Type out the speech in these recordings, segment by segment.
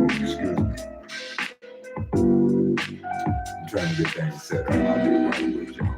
Excuse me. I'm trying to get things set up. I'll be right with y'all.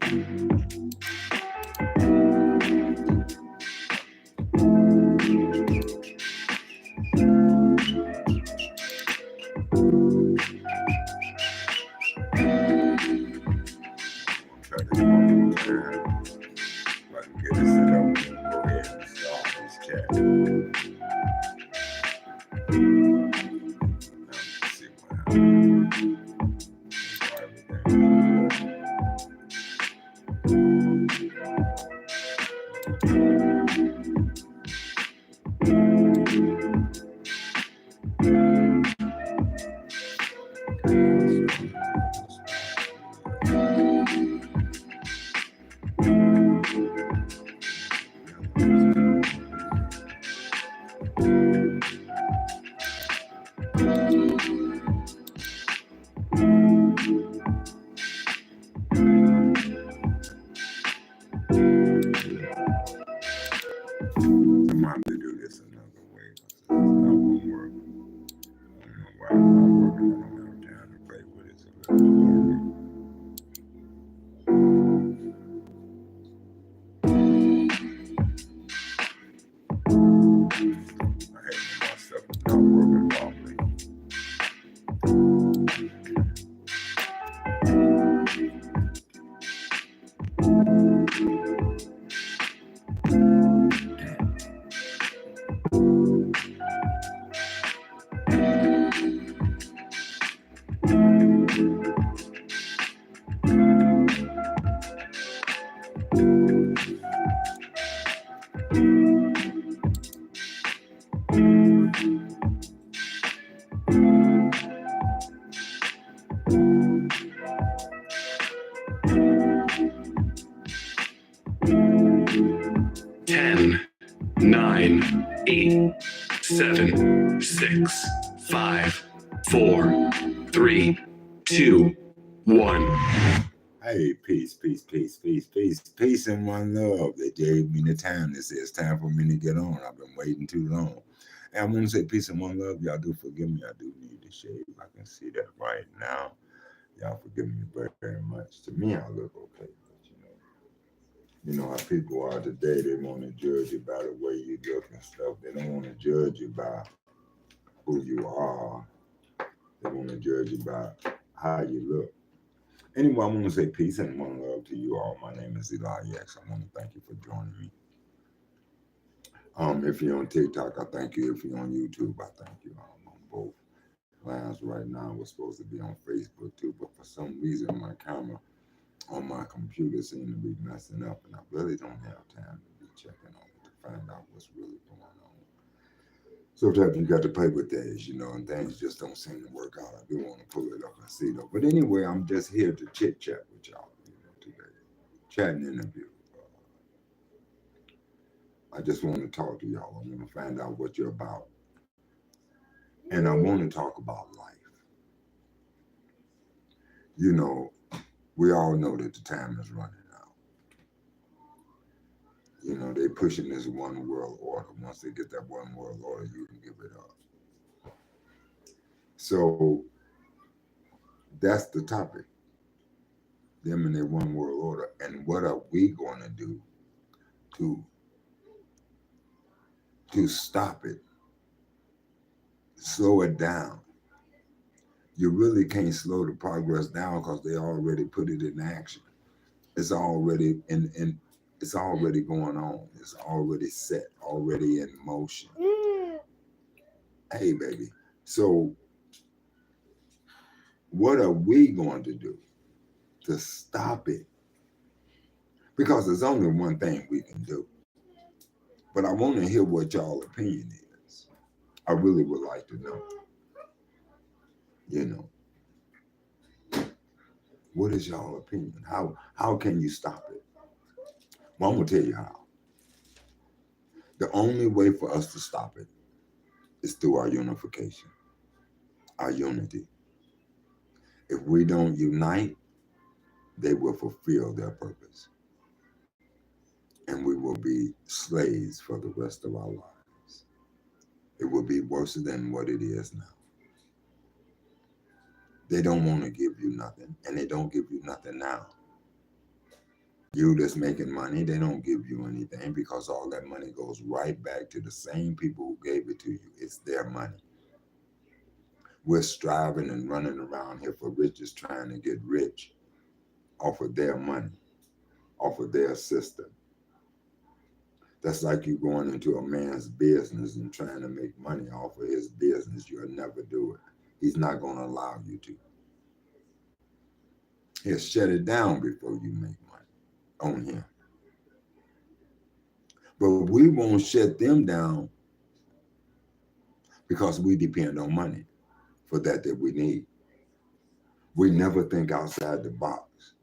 Try this one more time. If I can get it set up, we can go ahead and start this chat. Let's see what happens. I'm have to do this another way because it's not going to work. I don't know why it's not working. I don't have time to play with it. So let's do it. I hate when my stuff is not working properly. Ten, 9, 8, 7, 6, 5, 4, 3, 2, 1. Hey, peace, peace, peace, peace, peace, peace, and one love. They gave me the time. They said it's time for me to get on. I've been waiting too long. And I want to say peace and one love. Y'all do forgive me. I do need to shave. I can see that right now. Y'all forgive me very, very much. To me, I look okay. But you know how people are today. They want to judge you by the way you look and stuff. They don't want to judge you by who you are. They want to judge you by how you look. Anyway, I want to say peace and one love to you all. My name is Eli X. I want to thank you for joining me. If you're on TikTok, I thank you. If you're on YouTube, I thank you. I'm on both lines right now. We're supposed to be on Facebook too, but for some reason my camera on my computer seems to be messing up, and I really don't have time to be checking on it to find out what's really going on. Sometimes you got to play with things, you know, and things just don't seem to work out. I do want to pull it up and see though. But anyway, I'm just here to chit chat with y'all, today. Chat and interview. I just want to talk to y'all. I want to find out what you're about. And I want to talk about life. You know, we all know that the time is running out. You know, they're pushing this one world order. Once they get that one world order, you can give it up. So that's the topic. Them and their one world order. And what are we going to do to stop it? Slow it down. You really can't slow the progress down because they already put it in action. It's already it's already going on. It's already set, already in motion. Hey, baby. So what are we going to do to stop it? Because there's only one thing we can do. But I want to hear what y'all opinion is. I really would like to know. You know, what is y'all opinion? How can you stop it? Well, I'm gonna tell you how. The only way for us to stop it is through our unification, our unity. If we don't unite, they will fulfill their purpose. And we will be slaves for the rest of our lives. It will be worse than what it is now. They don't want to give you nothing, and they don't give you nothing now. You that's making money, they don't give you anything because all that money goes right back to the same people who gave it to you. It's their money. We're striving and running around here for riches, trying to get rich off of their money, off of their system. That's like you going into a man's business and trying to make money off of his business. You'll never do it. He's not going to allow you to. He'll shut it down before you make money on him. But we won't shut them down because we depend on money for that we need. We never think outside the box.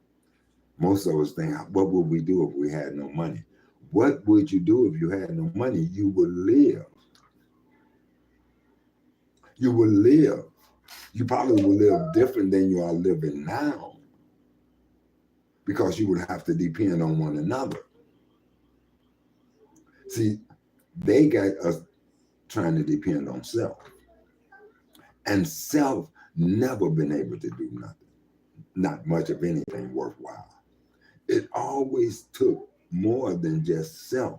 Most of us think, what would we do if we had no money? What would you do if you had no money? You would live. You would live. You probably would live different than you are living now because you would have to depend on one another. See, they got us trying to depend on self. And self never been able to do nothing, not much of anything worthwhile. It always took more than just self,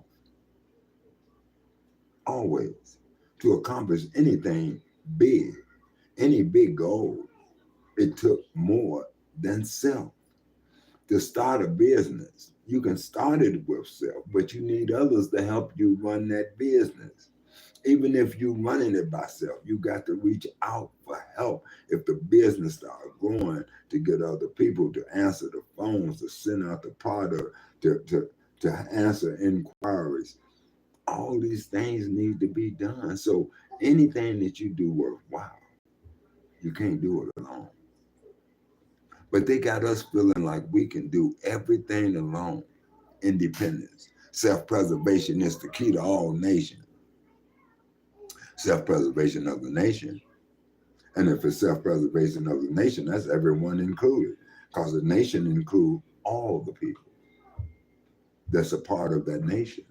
always, to accomplish anything big, any big goal. It took more than self. To start a business, you can start it with self, but you need others to help you run that business. Even if you're running it by self, you got to reach out for help. If the business starts growing, to get other people to answer the phones, to send out the product, to answer inquiries. All these things need to be done. So anything that you do worthwhile, you can't do it alone. But they got us feeling like we can do everything alone. Independence. Self-preservation is the key to all nations. Self-preservation of the nation. And if it's self-preservation of the nation, that's everyone included. Because the nation includes all the people that's a part of that nation.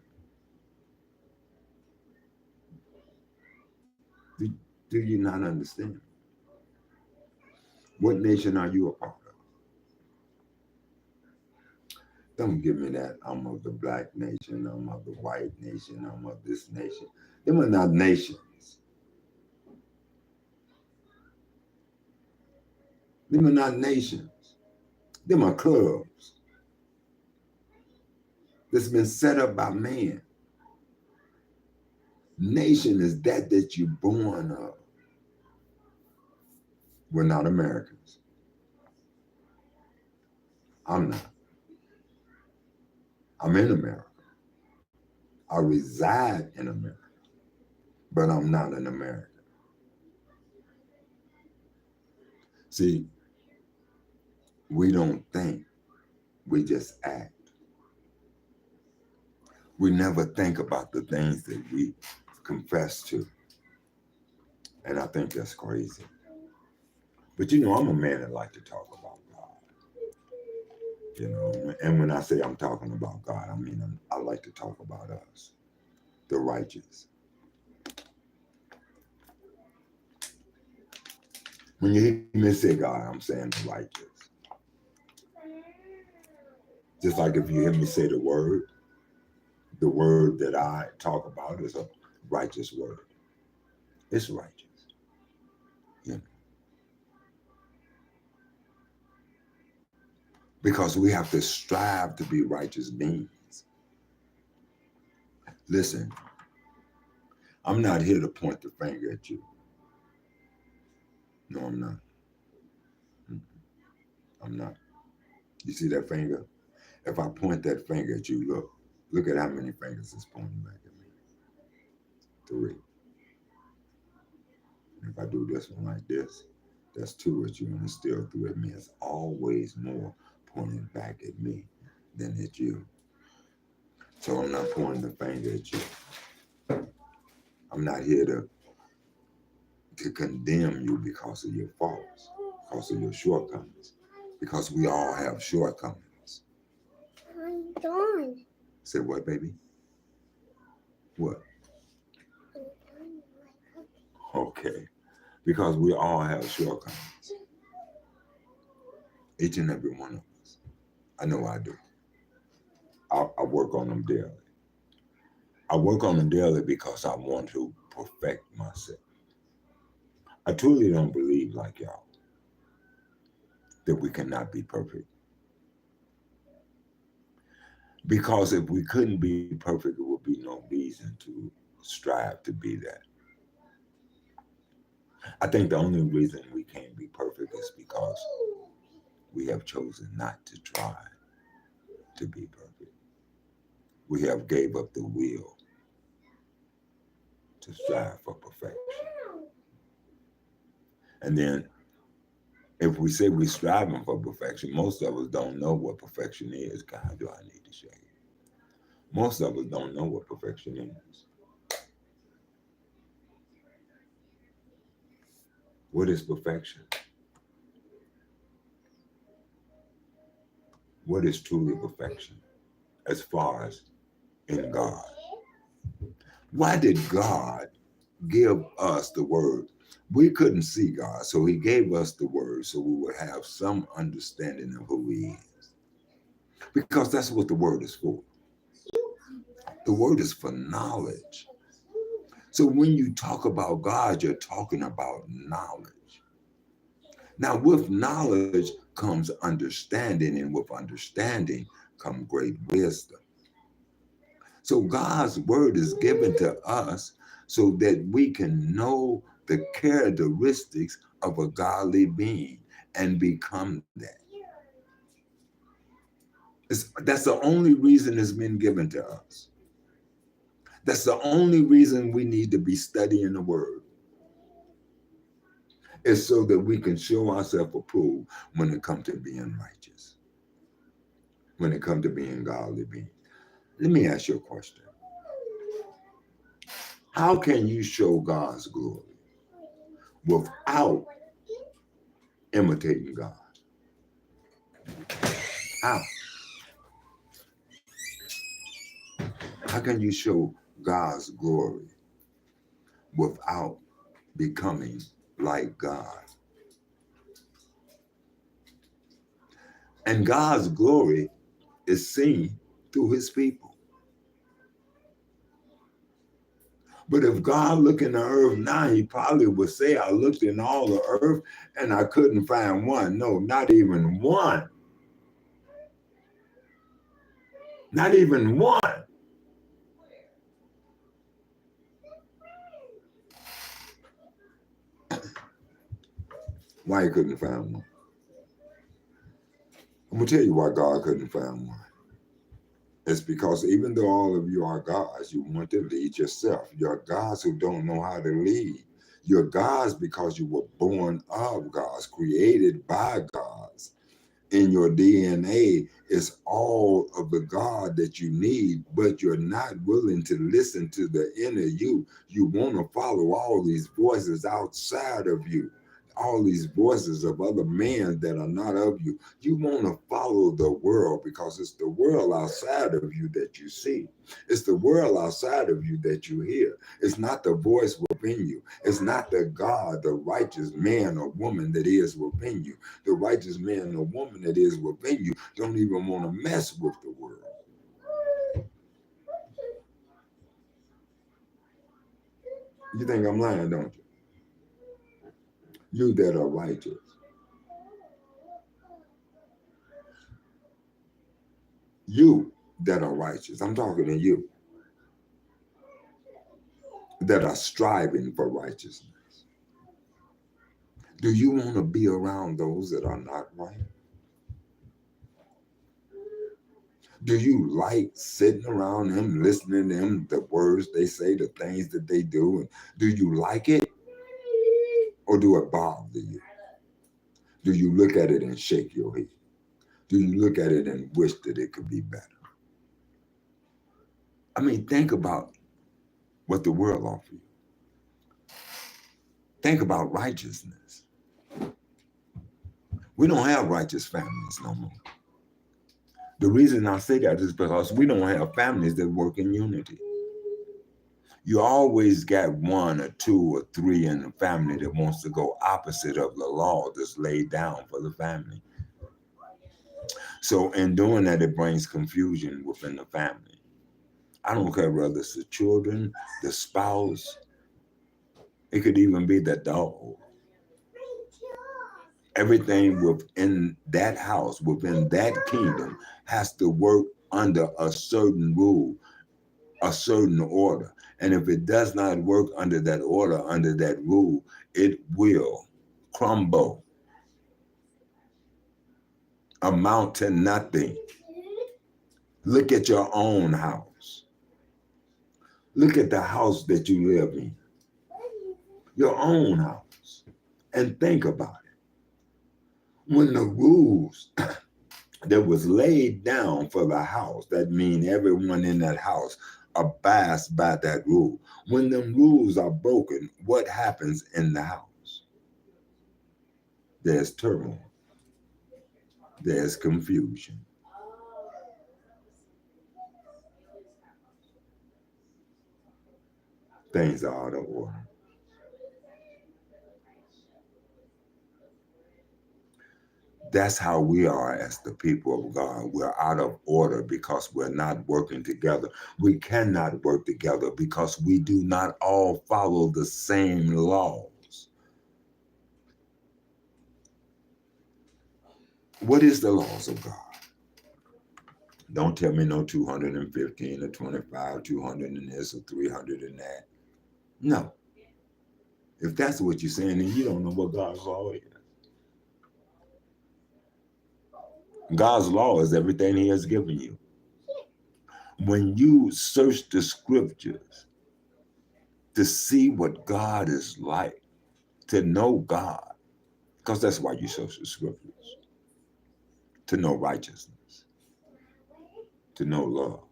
Do you not understand? What nation are you a part of? Don't give me that I'm of the black nation, I'm of the white nation, I'm of this nation. Them are not nations. Them are not nations. Them are clubs that's been set up by man. Nation is that you're born of. We're not Americans. I'm not. I'm in America. I reside in America, but I'm not an American. See, we don't think, we just act. We never think about the things that we confess to. And I think that's crazy. But you know, I'm a man that like to talk about God. You know, and when I say I'm talking about God, I mean I like to talk about us, the righteous. When you hear me say God, I'm saying the righteous. Just like if you hear me say the word that I talk about is a righteous word. It's righteous. You know. Because we have to strive to be righteous beings. Listen, I'm not here to point the finger at you. No, I'm not. I'm not. You see that finger? If I point that finger at you, look at how many fingers it's pointing back at me. 3. And if I do this one like this, that's 2 at you, and it's still 3 at me. It's always more pointing back at me than at you. So I'm not pointing the finger at you. I'm not here to condemn you because of your faults, because of your shortcomings, because we all have shortcomings. I'm done. Say what, baby? What? Okay. Because we all have shortcomings. Each and every one of us. I know I do. I work on them daily. I work on them daily because I want to perfect myself. I truly don't believe, like y'all, that we cannot be perfect. Because if we couldn't be perfect, it would be no reason to strive to be that. I think the only reason we can't be perfect is because we have chosen not to try to be perfect. We have gave up the will to strive for perfection. And then if we say we're striving for perfection, most of us don't know what perfection is. God, do I need to show you? Most of us don't know what perfection is. What is perfection? What is truly perfection as far as in God? Why did God give us the word? We couldn't see God, so he gave us the word so we would have some understanding of who he is. Because that's what the word is for. The word is for knowledge. So when you talk about God, you're talking about knowledge. Now, with knowledge comes understanding, and with understanding comes great wisdom. So God's word is given to us so that we can know the characteristics of a godly being and become that. That's the only reason it's been given to us. That's the only reason we need to be studying the word. It's so that we can show ourselves approved when it comes to being righteous, when it comes to being godly beings. Let me ask you a question. How can you show God's glory without imitating God? How? How can you show God's glory without becoming like God? And God's glory is seen through his people. But if God looked in the earth now, he probably would say, I looked in all the earth and I couldn't find one. No, not even one. Not even one. Why he couldn't find one? I'm going to tell you why God couldn't find one. It's because even though all of you are gods, you want to lead yourself. You're gods who don't know how to lead. You're gods because you were born of gods, created by gods. In your DNA is all of the God that you need, but you're not willing to listen to the inner you. You want to follow all these voices outside of you, all these voices of other men that are not of you. You want to follow the world because it's the world outside of you that you see. It's the world outside of you that you hear. It's not the voice within you. It's not the God, the righteous man or woman that is within you. The righteous man or woman that is within you don't even want to mess with the world. You think I'm lying, don't you? You that are righteous. You that are righteous. I'm talking to you that are striving for righteousness. Do you want to be around those that are not right? Do you like sitting around them, listening to them, the words they say, the things that they do? And do you like it? Or do it bother you? Do you look at it and shake your head? Do you look at it and wish that it could be better? I mean, think about what the world offers you. Think about righteousness. We don't have righteous families no more. The reason I say that is because we don't have families that work in unity. You always got one or two or three in the family that wants to go opposite of the law that's laid down for the family. So in doing that, it brings confusion within the family. I don't care whether it's the children, the spouse, it could even be the dog. Everything within that house, within that kingdom, has to work under a certain rule, a certain order. And if it does not work under that order, under that rule, it will crumble, amount to nothing. Look at your own house. Look at the house that you live in, your own house, and think about it. When the rules that was laid down for the house, that means everyone in that house abides by that rule. When them rules are broken, what happens in the house? There's turmoil. There's confusion. Things are out of order. That's how we are as the people of God. We're out of order because we're not working together. We cannot work together because we do not all follow the same laws. What is the laws of God? Don't tell me no 215 or 25, 200 in this or 300 in that. No. If that's what you're saying, then you don't know what God's law is. God's law is everything he has given you. When you search the scriptures to see what God is like, to know God, because that's why you search the scriptures, to know righteousness, to know love.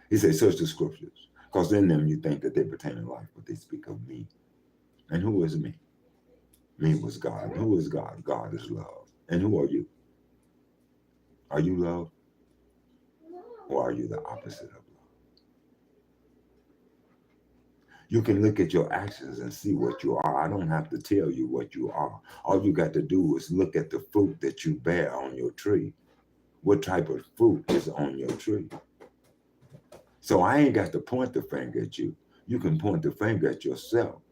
He said, search the scriptures, because in them you think that they pertain to life, but they speak of me. And who is me? Me was God. And who is God? God is love. And who are you? Are you love? Or are you the opposite of love? You can look at your actions and see what you are. I don't have to tell you what you are. All you got to do is look at the fruit that you bear on your tree. What type of fruit is on your tree? So I ain't got to point the finger at you. You can point the finger at yourself.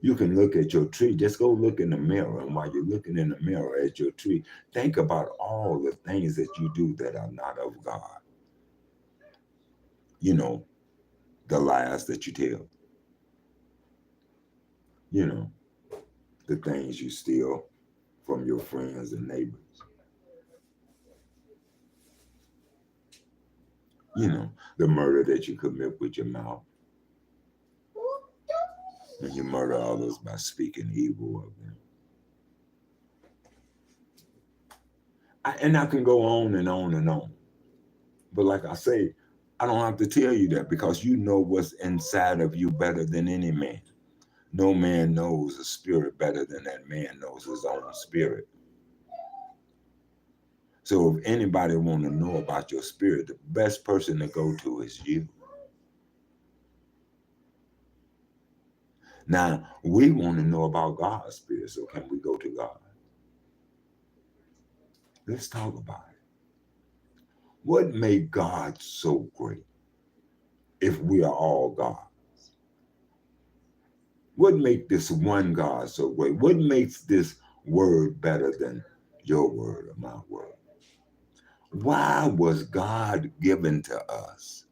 You can look at your tree. Just go look in the mirror. And while you're looking in the mirror at your tree, think about all the things that you do that are not of God. You know, the lies that you tell. You know, the things you steal from your friends and neighbors. You know, the murder that you commit with your mouth. And you murder others by speaking evil of them. And I can go on and on and on. But like I say, I don't have to tell you that because you know what's inside of you better than any man. No man knows a spirit better than that man knows his own spirit. So if anybody want to know about your spirit, the best person to go to is you. Now, we want to know about God's spirit, so can we go to God? Let's talk about it. What made God so great if we are all gods? What makes this one God so great? What makes this word better than your word or my word? Why was God given to us?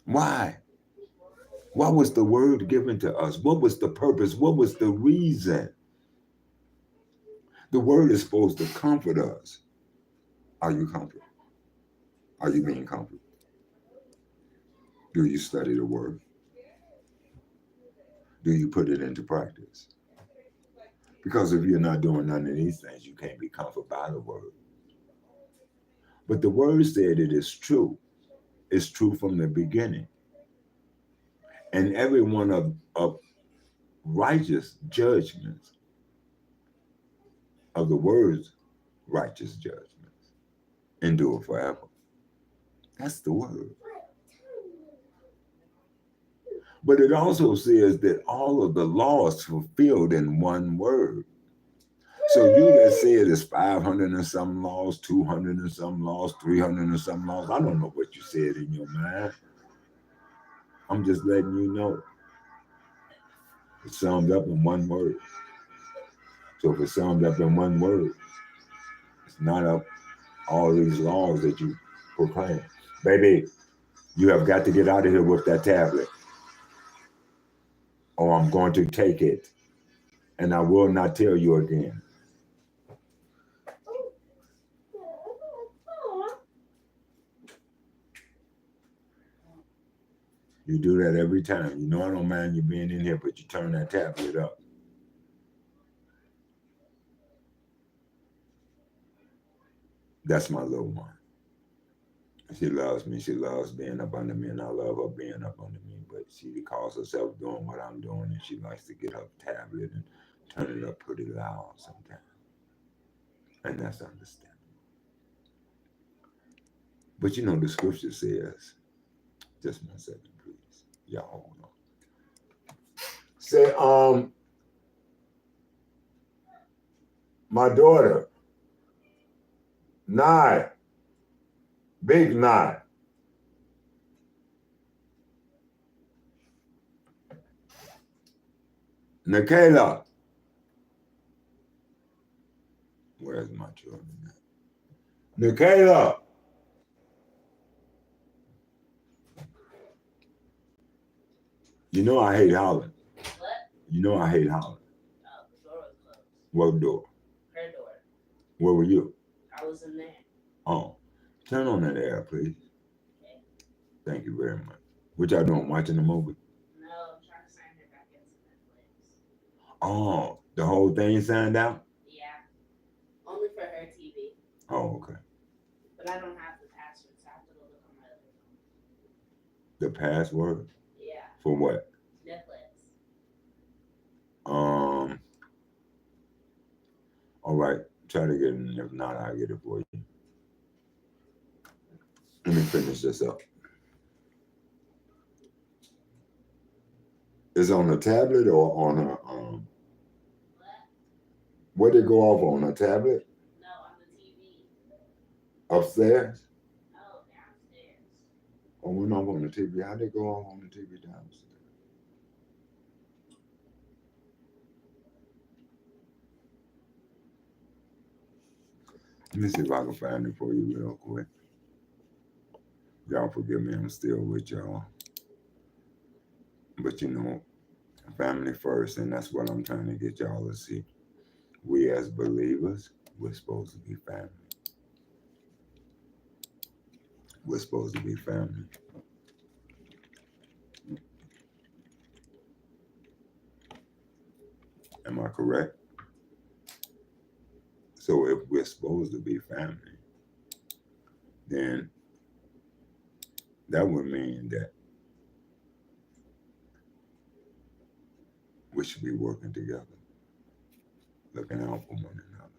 Why? Why was the word given to us? What was the purpose? What was the reason? The word is supposed to comfort us. Are you comforted? Are you being comforted? Do you study the word? Do you put it into practice? Because if you're not doing none of these things, you can't be comforted by the word. But the word said it is true. It's true from the beginning. And every one of righteous judgments of the word's righteous judgments endure forever. That's the word. But it also says that all of the laws fulfilled in one word. So you that said it's 500 and some laws, 200 and some laws, 300 and some laws. I don't know what you said in your mind. I'm just letting you know. It's summed up in one word. So if it's summed up in one word, it's not up all these laws that you proclaim. Baby, you have got to get out of here with that tablet, or I'm going to take it, and I will not tell you again. You do that every time. You know I don't mind you being in here, but you turn that tablet up. That's my little one. She loves me. She loves being up under me, and I love her being up under me. But she calls herself doing what I'm doing, and she likes to get her tablet and turn it up pretty loud sometimes. And that's understandable. But you know, the scripture says, just 1 second, please. Y'all hold on. Say, my daughter, Nye, Big Nye. Nikayla. Where's my children at? Nikayla. You know I hate hollering. What? You know I hate hollering. Oh, the door was closed. What door? Her door. Where were you? I was in there. Oh, turn on that air, please. Okay. Thank you very much. What y'all doing? Watching the movie? No, I'm trying to sign her back into Netflix. Oh, the whole thing signed out? Yeah. Only for her TV. Oh, okay. But I don't have the password, so I have to go look on my other phone. The password? Yeah. For what? Netflix. All right. Try to get it. If not, I'll get it for you. Let me finish this up. Is it on a tablet or on a What? where did it go off on a tablet? No, on the TV. Upstairs? No, downstairs. Oh, went off on the TV. How'd it go off on the TV downstairs? Let me see if I can find it for you real quick. Y'all forgive me, I'm still with y'all. But you know, family first, and that's what I'm trying to get y'all to see. We as believers, we're supposed to be family. We're supposed to be family. Am I correct? So if we're supposed to be family, then that would mean that we should be working together, looking out for one another.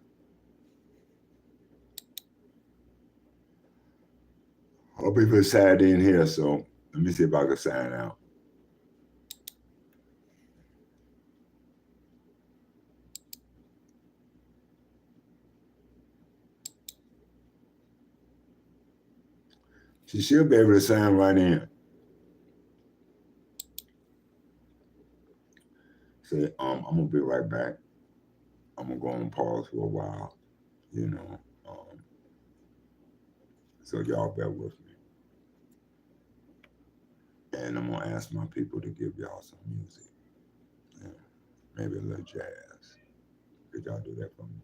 I'll be beside in here, so let me see if I can sign out. She should be able to sign right in. Say, I'm gonna be right back. I'm gonna go on pause for a while, you know. So y'all bear with me. And I'm gonna ask my people to give y'all some music. Yeah, maybe a little jazz. Could y'all do that for me?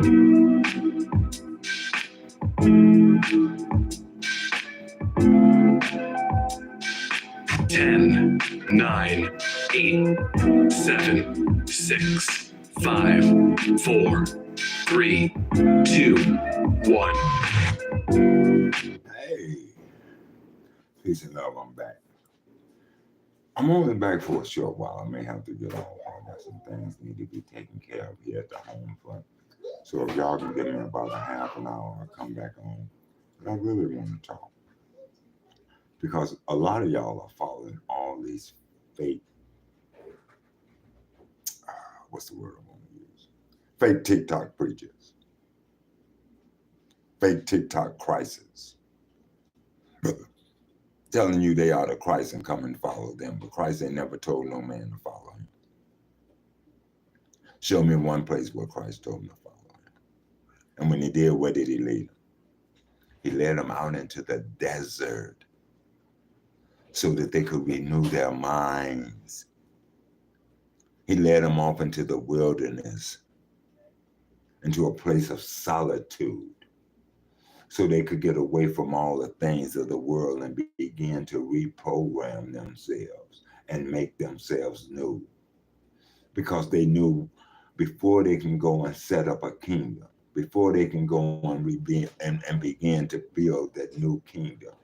Ten, 9, 8, 7, 6, 5, 4, 3, 2, 1. Hey, peace and love. I'm back. I'm only back for a short while. I may have to get off. I got some things need to be taken care of here at the home front. So if y'all can give me about a half an hour, I'll come back on. But I really want to talk. Because a lot of y'all are following all these fake, what's the word I want to use? Fake TikTok preachers. Fake TikTok crisis. Telling you they are the Christ and come and follow them. But Christ ain't never told no man to follow him. Show me one place where Christ told him to follow him. And when he did, where did he lead them? He led them out into the desert so that they could renew their minds. He led them off into the wilderness, into a place of solitude, so they could get away from all the things of the world and begin to reprogram themselves and make themselves new. Because they knew before they can go and set up a kingdom, before they can go and begin to build that new kingdom,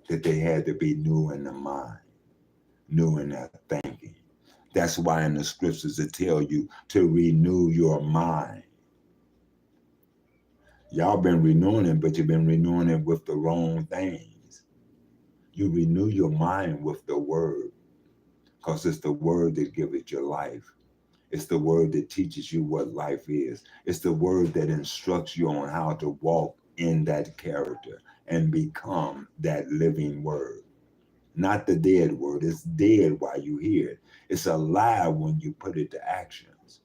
that they had to be new in the mind, new in their thinking. That's why in the scriptures it tell you to renew your mind. Y'all been renewing it, but you've been renewing it with the wrong things. You renew your mind with the word, because it's the word that gives it your life. It's the word that teaches you what life is. It's the word that instructs you on how to walk in that character and become that living word. Not the dead word. It's dead while you hear it. It's alive when you put it to actions.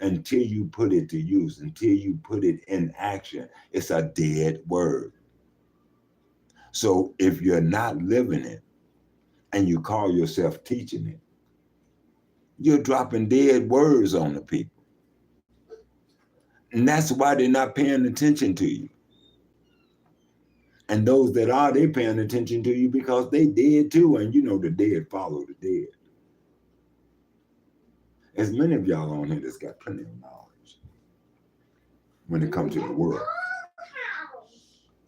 Until you put it to use, until you put it in action, it's a dead word. So if you're not living it and you call yourself teaching it, you're dropping dead words on the people. And that's why they're not paying attention to you. And those that are, they're paying attention to you because they dead too. And you know the dead follow the dead. As many of y'all on here that's got plenty of knowledge when it comes to the world.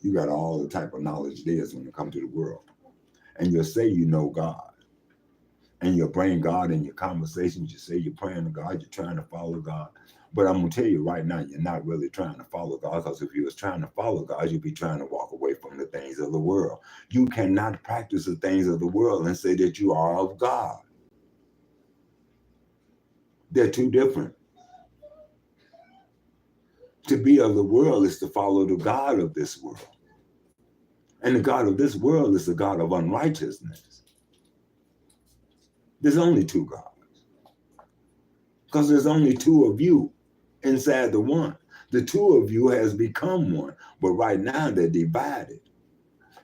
You got all the type of knowledge there is when it comes to the world. And you'll say you know God. And you'll bring God in your conversations. You say you're praying to God, you're trying to follow God. But I'm going to tell you right now, you're not really trying to follow God, because if you was trying to follow God, you'd be trying to walk away from the things of the world. You cannot practice the things of the world and say that you are of God. They're two different. To be of the world is to follow the God of this world. And the God of this world is the God of unrighteousness. There's only two gods. Because there's only two of you inside the one. The two of you has become one, but right now they're divided.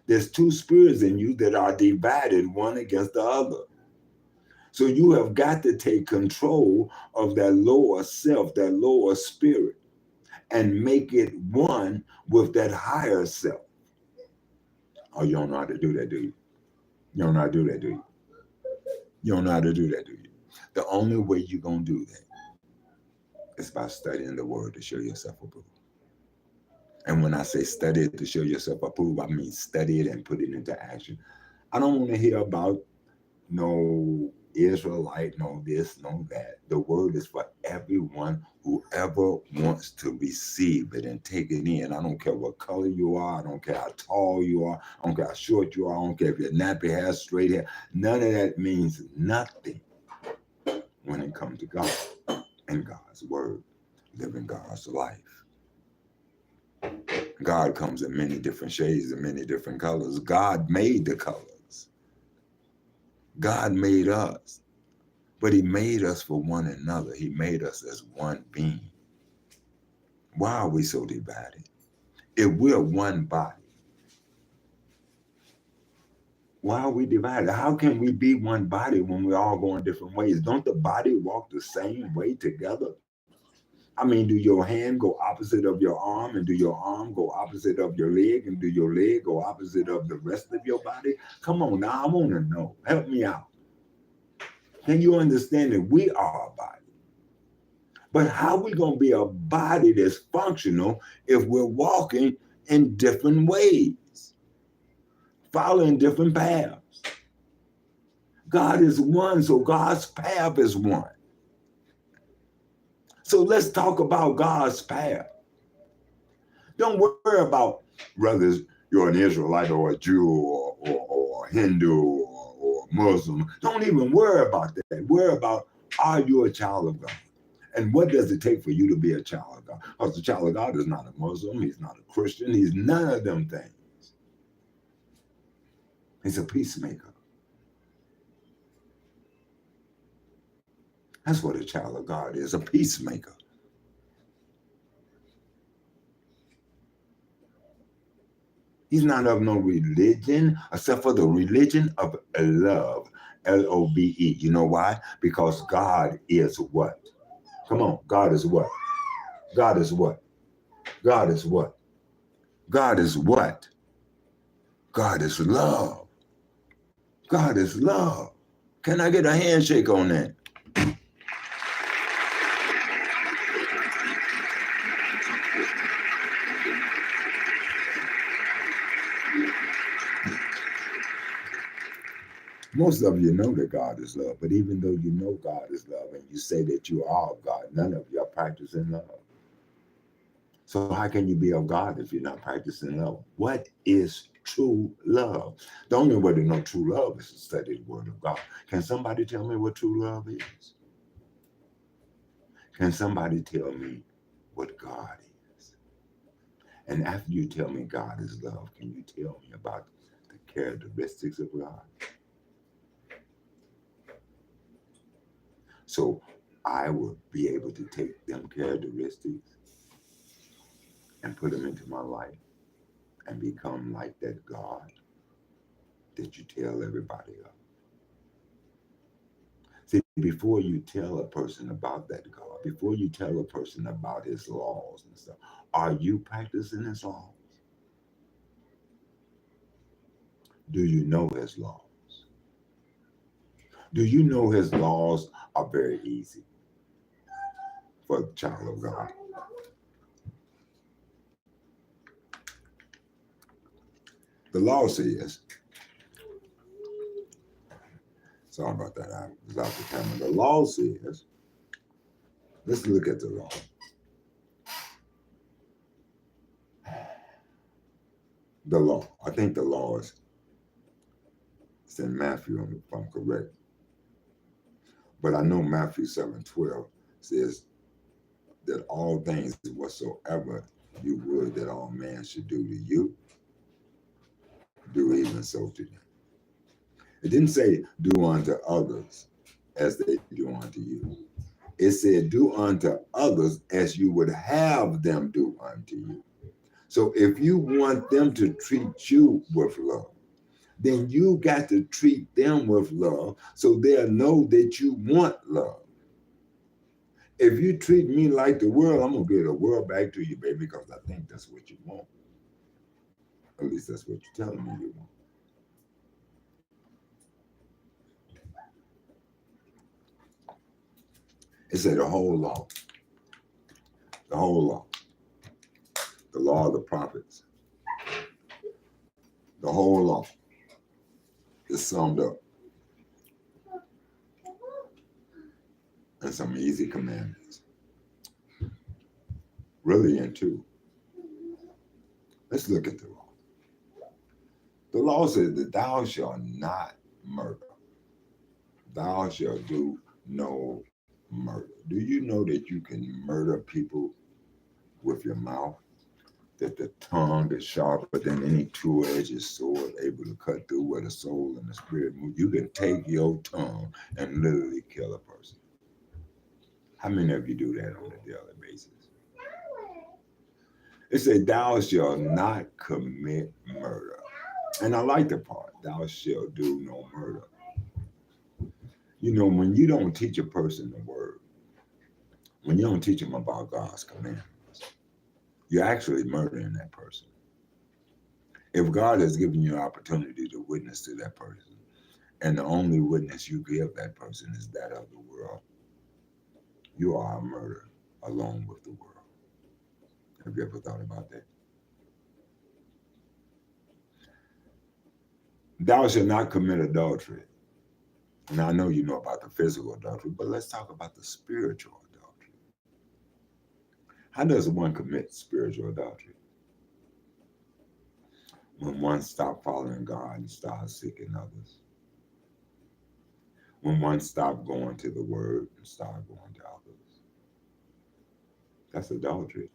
There's two spirits in you that are divided, one against the other. So you have got to take control of that lower self, that lower spirit, and make it one with that higher self. Oh, you don't know how to do that, do you? You don't know how to do that, do you? You don't know how to do that, do you? The only way you're going to do that is by studying the word to show yourself approved. And when I say study it to show yourself approved, I mean study it and put it into action. I don't want to hear about no Israelite, no this, no that. The word is for everyone who ever wants to receive it and take it in. I don't care what color you are. I don't care how tall you are. I don't care how short you are. I don't care if you're nappy hair, straight hair. None of that means nothing when it comes to God and God's word, living God's life. God comes in many different shades and many different colors. God made the colors. God made us, but he made us for one another. He made us as one being. Why are we so divided? If we're one body, why are we divided? How can we be one body when we're all going different ways? Don't the body walk the same way together? I mean, do your hand go opposite of your arm, and do your arm go opposite of your leg, and do your leg go opposite of the rest of your body? Come on now, I want to know. Help me out. Can you understand that we are a body? But how we going to be a body that's functional if we're walking in different ways, following different paths? God is one, so God's path is one. So let's talk about God's path. Don't worry about whether you're an Israelite or a Jew or a Hindu or Muslim. Don't even worry about that. Worry about, are you a child of God? And what does it take for you to be a child of God? Because the child of God is not a Muslim. He's not a Christian. He's none of them things. He's a peacemaker. That's what a child of God is, a peacemaker. He's not of no religion except for the religion of love, L-O-V-E. You know why? Because God is what? Come on, God is what? God is what? God is what? God is what? God is love. God is love. Can I get a handshake on that? Most of you know that God is love, but even though you know God is love and you say that you are of God, none of you are practicing love. So how can you be of God if you're not practicing love? What is true love? The only way to know true love is to study the Word of God. Can somebody tell me what true love is? Can somebody tell me what God is? And after you tell me God is love, can you tell me about the characteristics of God? So I will be able to take them characteristics and put them into my life and become like that God that you tell everybody of. See, before you tell a person about that God, before you tell a person about his laws and stuff, are you practicing his laws? Do you know his laws? Do you know his laws are very easy for the child of God? The law says, sorry about that, I was out the camera. The law says, let's look at the law. The law, I think the law is it's in Matthew, if I'm correct. But I know Matthew 7:12 says that all things whatsoever you would that all men should do to you, do even so to them. It didn't say do unto others as they do unto you. It said do unto others as you would have them do unto you. So if you want them to treat you with love, then you got to treat them with love so they'll know that you want love. If you treat me like the world, I'm going to give the world back to you, baby, because I think that's what you want. At least that's what you're telling me you want. It said the whole law, the whole law of the prophets, the whole law is summed up in some easy commandments. Really in two. Let's look at the law. The law says that thou shalt not murder. Thou shalt do no murder. Do you know that you can murder people with your mouth? That the tongue is sharper than any two-edged sword, able to cut through where the soul and the spirit move. You can take your tongue and literally kill a person. How many of you do that on a daily basis? It says, thou shalt not commit murder. And I like the part, thou shalt do no murder. You know, when you don't teach a person the word, when you don't teach them about God's commandments, you're actually murdering that person. If God has given you an opportunity to witness to that person, and the only witness you give that person is that of the world, you are a murderer along with the world. Have you ever thought about that? Thou shalt not commit adultery. Now, I know you know about the physical adultery, but let's talk about the spiritual adultery. How does one commit spiritual adultery? When one stops following God and starts seeking others. When one stops going to the Word and starts going to others. That's adultery.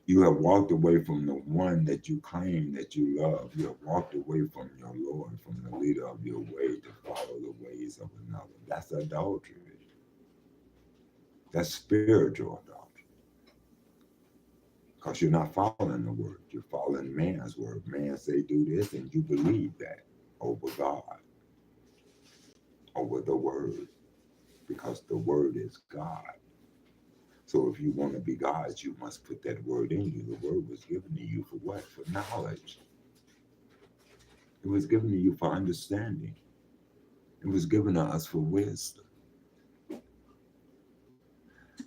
You have walked away from the one that you claim that you love. You have walked away from your Lord, from the leader of your way to follow the ways of another. That's adultery. That's spiritual adultery. Because you're not following the word. You're following man's word. Man say do this and you believe that over God, over the word. Because the word is God. So if you want to be God's, you must put that word in you. The word was given to you for what? For knowledge. It was given to you for understanding. It was given to us for wisdom.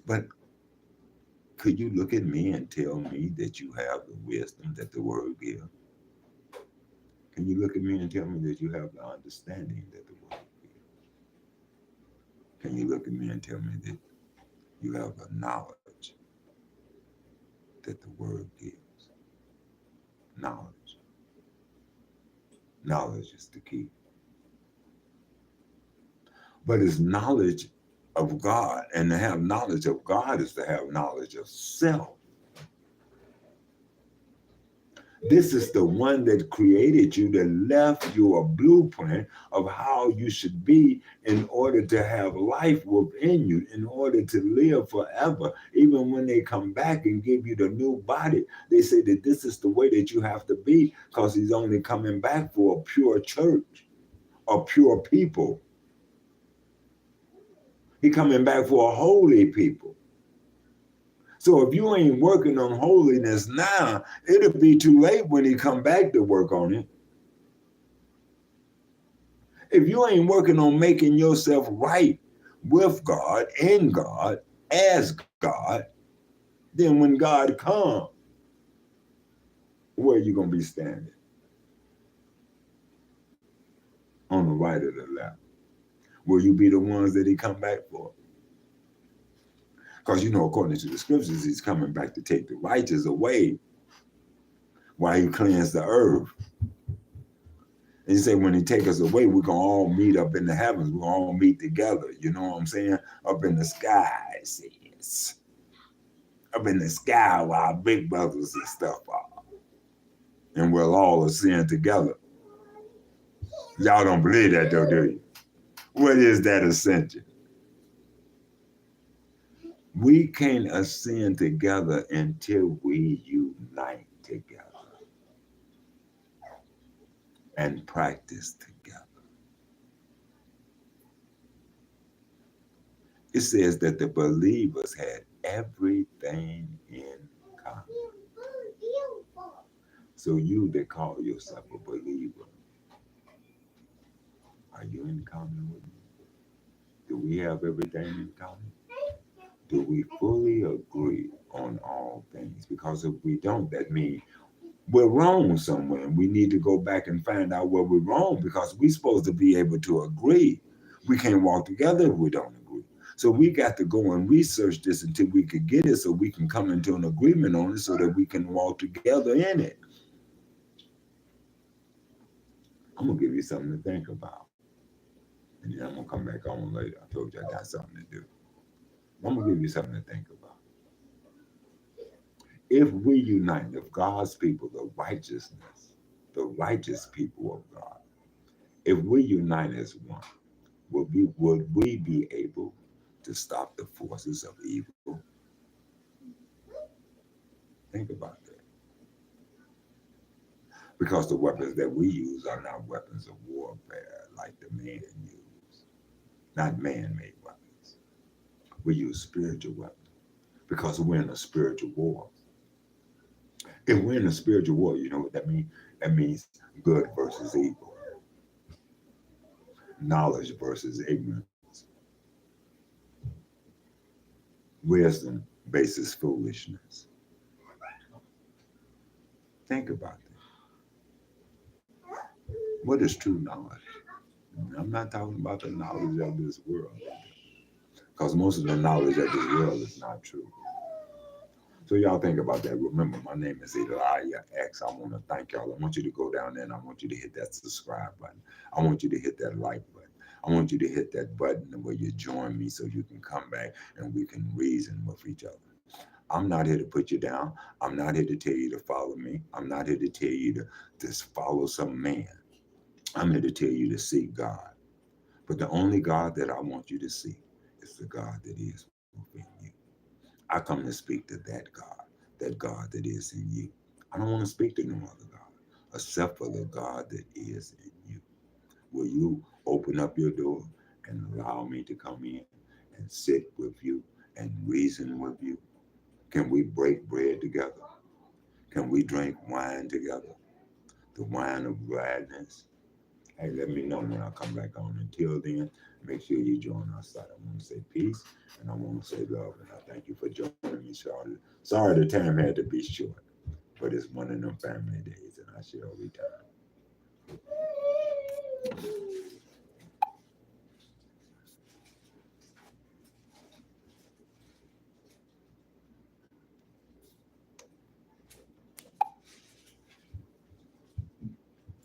But could you look at me and tell me that you have the wisdom that the word gives? Can you look at me and tell me that you have the understanding that the word gives? Can you look at me and tell me that you have the knowledge that the word gives? Knowledge. Knowledge is the key. But it's knowledge of God, and to have knowledge of God is to have knowledge of self. This is the one that created you, that left you a blueprint of how you should be in order to have life within you, in order to live forever. Even when they come back and give you the new body, they say that this is the way that you have to be, because he's only coming back for a pure church, a pure people. He's coming back for a holy people. So if you ain't working on holiness now, it'll be too late when he come back to work on it. If you ain't working on making yourself right with God, in God, as God, then when God comes, where are you going to be standing? On the right or the left? Will you be the ones that he come back for? Because, you know, according to the scriptures, he's coming back to take the righteous away while he cleans the earth. And he said, when he take us away, we're going to all meet up in the heavens. We're going to all meet together. You know what I'm saying? Up in the sky, it says. Up in the sky where our big brothers and stuff are. And we'll all ascend together. Y'all don't believe that though, do you? What is that ascension? We can't ascend together until we unite together and practice together. It says that the believers had everything in common. So you that call yourself a believer, are you in common with me? Do we have everything in common? Do we fully agree on all things? Because if we don't, that means we're wrong somewhere. And we need to go back and find out where we're wrong, because we're supposed to be able to agree. We can't walk together if we don't agree. So we got to go and research this until we can get it, so we can come into an agreement on it, so that we can walk together in it. I'm going to give you something to think about. And then I'm going to come back on later. I told you I got something to do. I'm going to give you something to think about. If we unite, if God's people, the righteous people of God, if we unite as one, would we be able to stop the forces of evil? Think about that. Because the weapons that we use are not weapons of warfare like the man used, not man-made weapons. We use spiritual weapons because we're in a spiritual war. If we're in a spiritual war, you know what that means? That means good versus evil, knowledge versus ignorance, wisdom versus foolishness. Think about that. What is true knowledge? I'm not talking about the knowledge of this world, because most of the knowledge of this world is not true. So y'all think about that. Remember, my name is Elijah X. I want to thank y'all. I want you to go down there and I want you to hit that subscribe button. I want you to hit that like button. I want you to hit that button where you join me so you can come back and we can reason with each other. I'm not here to put you down. I'm not here to tell you to follow me. I'm not here to tell you to just follow some man. I'm here to tell you to seek God. But the only God that I want you to seek is the God that is within you. I come to speak to that God that is in you. I don't want to speak to no other God except for the God that is in you. Will you open up your door and allow me to come in and sit with you and reason with you? Can we break bread together? Can we drink wine together? The wine of gladness. Hey, let me know when I come back on. Until then, make sure you join our side. I want to say peace and I want to say love. And I thank you for joining me, Charlotte. Sorry the time had to be short, but it's one of them family days and I shall return.